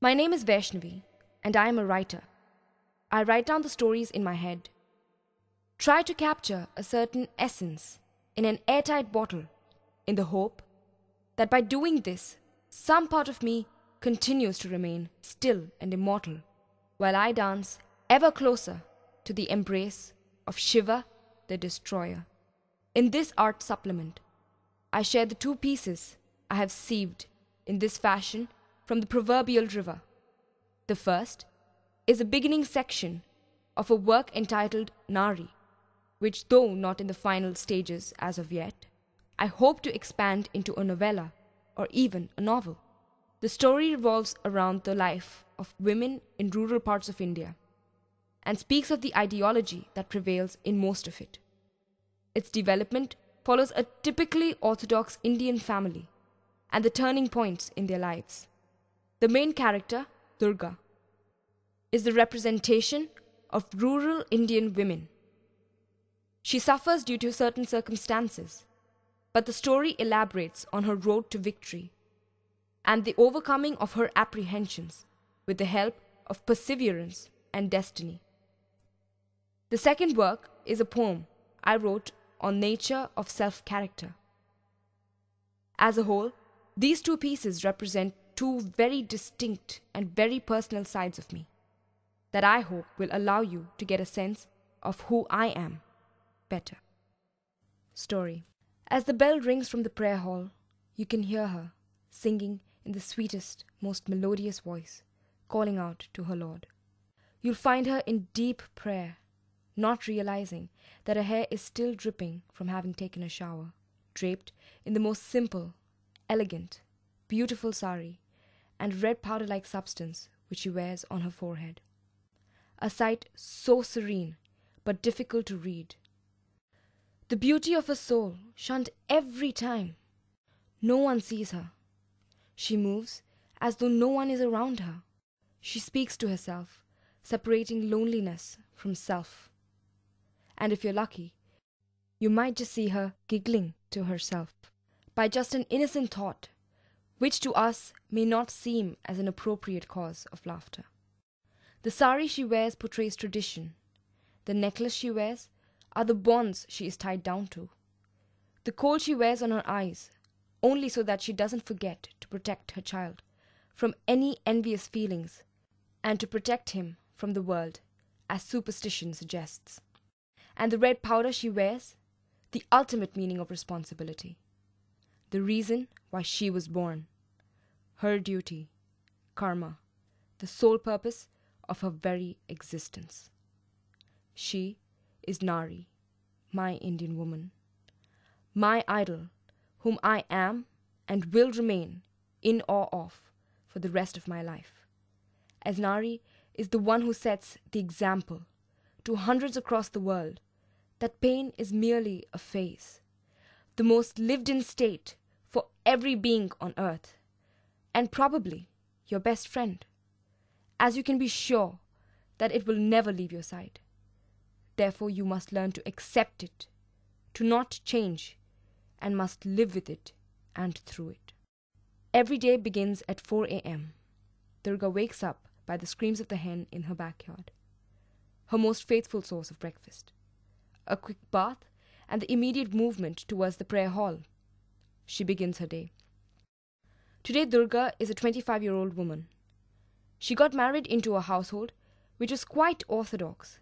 My name is Vaishnavi, and I am a writer. I write down the stories in my head. Try to capture a certain essence in an airtight bottle in the hope that by doing this, some part of me continues to remain still and immortal while I dance ever closer to the embrace of Shiva the Destroyer. In this art supplement, I share the two pieces I have sieved in this fashion from the proverbial river. The first is a beginning section of a work entitled Nari, which, though not in the final stages as of yet, I hope to expand into a novella or even a novel. The story revolves around the life of women in rural parts of India and speaks of the ideology that prevails in most of it. Its development follows a typically orthodox Indian family and the turning points in their lives. The main character, Durga, is the representation of rural Indian women. She suffers due to certain circumstances, but the story elaborates on her road to victory and the overcoming of her apprehensions with the help of perseverance and destiny. The second work is a poem I wrote on nature of self-character. As a whole, these two pieces represent two very distinct and very personal sides of me that I hope will allow you to get a sense of who I am better. Story. As the bell rings from the prayer hall, you can hear her singing in the sweetest, most melodious voice, calling out to her Lord. You'll find her in deep prayer, not realizing that her hair is still dripping from having taken a shower, draped in the most simple, elegant, beautiful sari and red powder-like substance which she wears on her forehead. A sight so serene, but difficult to read. The beauty of her soul shunned every time. No one sees her. She moves as though no one is around her. She speaks to herself, separating loneliness from self. And if you're lucky, you might just see her giggling to herself by just an innocent thought, which to us may not seem as an appropriate cause of laughter. The sari she wears portrays tradition. The necklace she wears are the bonds she is tied down to. The kohl she wears on her eyes, only so that she doesn't forget to protect her child from any envious feelings and to protect him from the world, as superstition suggests. And the red powder she wears, the ultimate meaning of responsibility. The reason why she was born. Her duty, karma, the sole purpose of her very existence. She is Nari, my Indian woman, my idol, whom I am and will remain in awe of for the rest of my life, as Nari is the one who sets the example to hundreds across the world that pain is merely a phase, the most lived-in state for every being on earth, and probably your best friend, as you can be sure that it will never leave your side. Therefore, you must learn to accept it, to not change, and must live with it and through it. Every day begins at 4 a.m. Durga wakes up by the screams of the hen in her backyard, her most faithful source of breakfast. A quick bath and the immediate movement towards the prayer hall. She begins her day. Today, Durga is a 25-year-old woman. She got married into a household which was quite orthodox,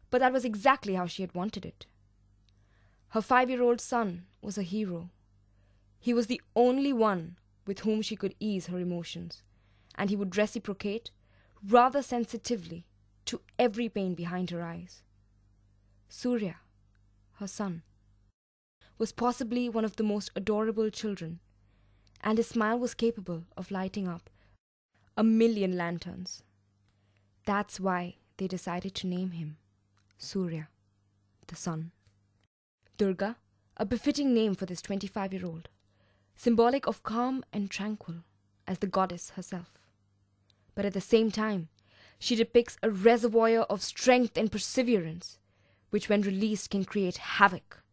but that was exactly how she had wanted it. Her 5-year-old son was a hero. He was the only one with whom she could ease her emotions, and he would reciprocate rather sensitively to every pain behind her eyes. Surya, her son, was possibly one of the most adorable children, and his smile was capable of lighting up 1,000,000 lanterns. That's why they decided to name him Surya, the sun. Durga, a befitting name for this 25-year-old, symbolic of calm and tranquil as the goddess herself. But at the same time, she depicts a reservoir of strength and perseverance, which when released can create havoc.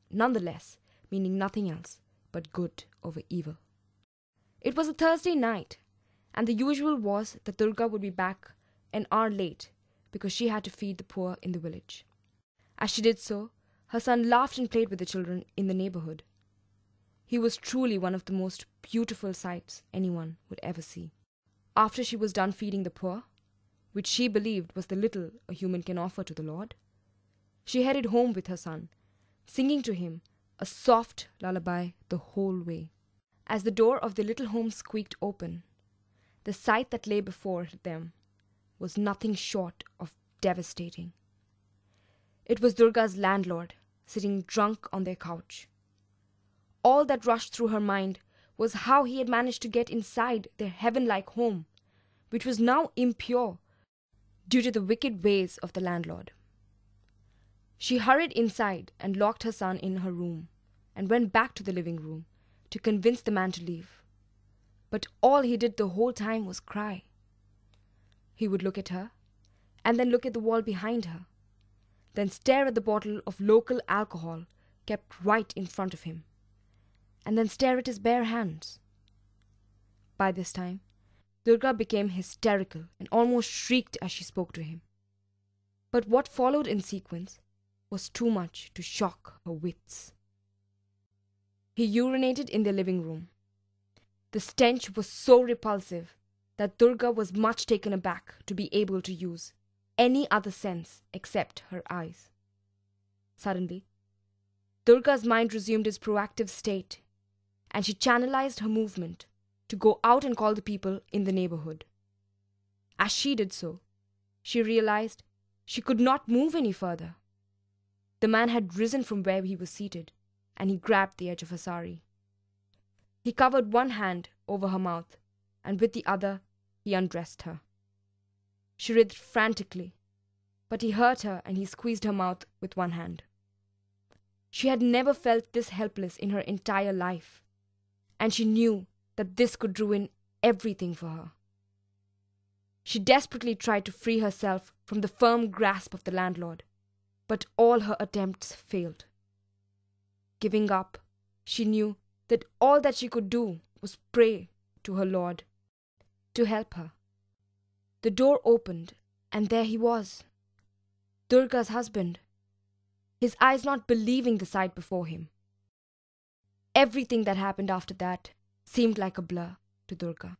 Nonetheless, meaning nothing else but good over evil. It was a Thursday night, and the usual was that Durga would be back an hour late because she had to feed the poor in the village. As she did so, her son laughed and played with the children in the neighborhood. He was truly one of the most beautiful sights anyone would ever see. After she was done feeding the poor, which she believed was the little a human can offer to the Lord, she headed home with her son, singing to him a soft lullaby the whole way. As the door of the little home squeaked open, the sight that lay before them was nothing short of devastating. It was Durga's landlord, sitting drunk on their couch. All that rushed through her mind was how he had managed to get inside their heaven-like home, which was now impure due to the wicked ways of the landlord. She hurried inside and locked her son in her room and went back to the living room to convince the man to leave. But all he did the whole time was cry. He would look at her and then look at the wall behind her, then stare at the bottle of local alcohol kept right in front of him, and then stare at his bare hands. By this time, Durga became hysterical and almost shrieked as she spoke to him. But what followed in sequence was too much to shock her wits. He urinated in their living room. The stench was so repulsive that Durga was much taken aback to be able to use any other sense except her eyes. Suddenly, Durga's mind resumed its proactive state, and she channelized her movement to go out and call the people in the neighborhood. As she did so, she realized she could not move any further. The man had risen from where he was seated, and he grabbed the edge of her sari. He covered one hand over her mouth, and with the other he undressed her. She writhed frantically, but he hurt her and he squeezed her mouth with one hand. She had never felt this helpless in her entire life, and she knew that this could ruin everything for her. She desperately tried to free herself from the firm grasp of the landlord, but all her attempts failed. Giving up, she knew that all that she could do was pray to her Lord to help her. The door opened, and there he was, Durga's husband, his eyes not believing the sight before him. Everything that happened after that seemed like a blur to Durga.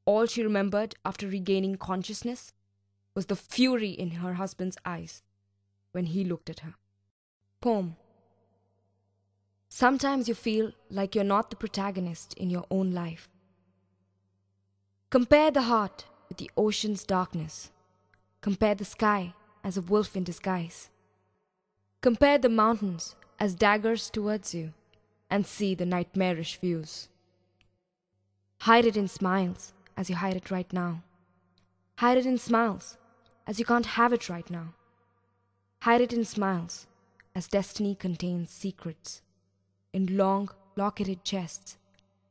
All she remembered after regaining consciousness was the fury in her husband's eyes when he looked at her. Poem. Sometimes you feel like you're not the protagonist in your own life. Compare the heart with the ocean's darkness. Compare the sky as a wolf in disguise. Compare the mountains as daggers towards you, and see the nightmarish views. Hide it in smiles as you hide it right now. Hide it in smiles as you can't have it right now. Hide it in smiles as destiny contains secrets in long, locketed chests,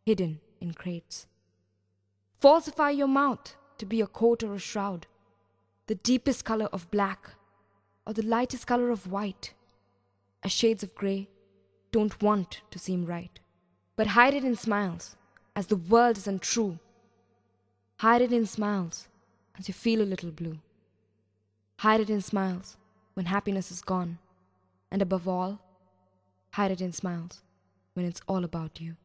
hidden in crates. Falsify your mouth to be a coat or a shroud, the deepest color of black or the lightest color of white, as shades of grey don't want to seem right. But hide it in smiles as the world is untrue. Hide it in smiles as you feel a little blue. Hide it in smiles when happiness is gone. And above all, hide it in smiles when it's all about you.